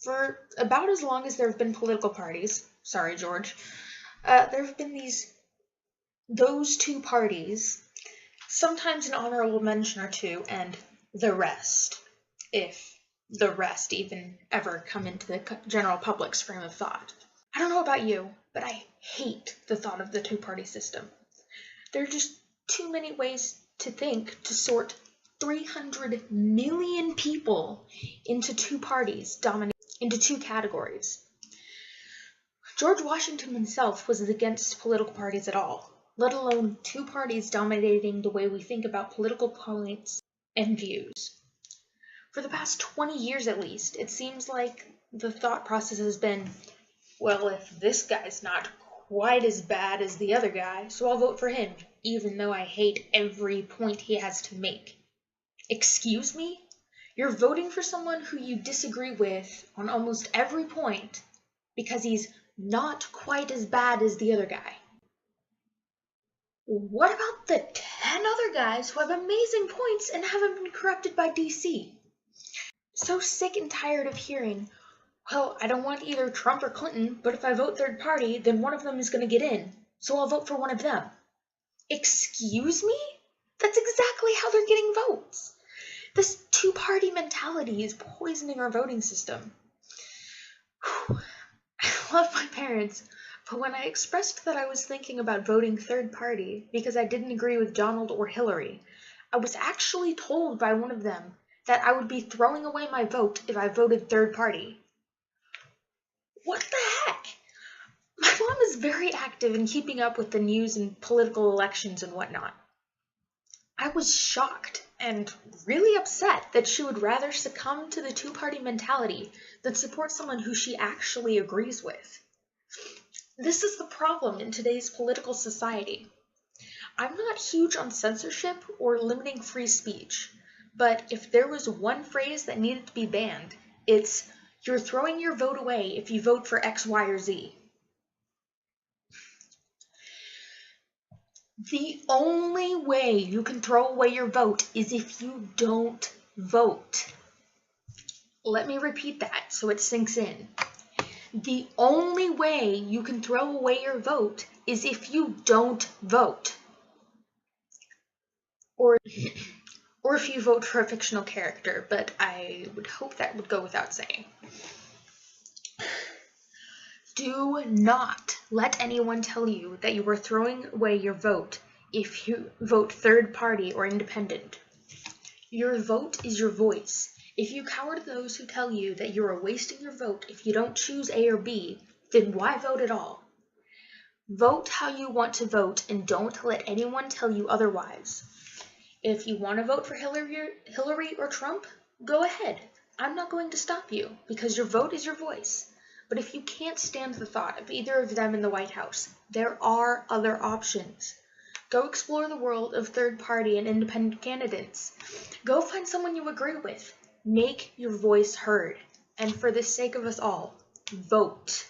For about as long as there have been political parties, sorry, George, there have been those two parties, sometimes an honorable mention or two, and the rest, if the rest even ever come into the general public's frame of thought. I don't know about you, but I hate the thought of the two-party system. There are just too many ways to think to sort 300 million people into two parties, into two categories. George Washington himself was against political parties at all, let alone two parties dominating the way we think about political points and views. For the past 20 years at least, it seems like the thought process has been, well, if this guy's not quite as bad as the other guy, so I'll vote for him, even though I hate every point he has to make. Excuse me? You're voting for someone who you disagree with on almost every point because he's not quite as bad as the other guy. What about the 10 other guys who have amazing points and haven't been corrupted by DC? So sick and tired of hearing, well, I don't want either Trump or Clinton, but if I vote third party, then one of them is going to get in, so I'll vote for one of them. Excuse me? That's exactly how they're getting votes. This two-party mentality is poisoning our voting system. Whew. I love my parents, but when I expressed that I was thinking about voting third party because I didn't agree with Donald or Hillary, I was actually told by one of them that I would be throwing away my vote if I voted third party. What the heck? My mom is very active in keeping up with the news and political elections and whatnot. I was shocked and really upset that she would rather succumb to the two-party mentality than support someone who she actually agrees with. This is the problem in today's political society. I'm not huge on censorship or limiting free speech, but if there was one phrase that needed to be banned, it's, "You're throwing your vote away if you vote for X, Y, or Z." The only way you can throw away your vote is if you don't vote. Let me repeat that so it sinks in. The only way you can throw away your vote is if you don't vote. Or if you vote for a fictional character, but I would hope that would go without saying. Do not let anyone tell you that you are throwing away your vote if you vote third party or independent. Your vote is your voice. If you cower to those who tell you that you are wasting your vote if you don't choose A or B, then why vote at all? Vote how you want to vote and don't let anyone tell you otherwise. If you want to vote for Hillary or Trump, go ahead. I'm not going to stop you because your vote is your voice. But if you can't stand the thought of either of them in the White House, there are other options. Go explore the world of third-party and independent candidates. Go find someone you agree with. Make your voice heard. And for the sake of us all, vote.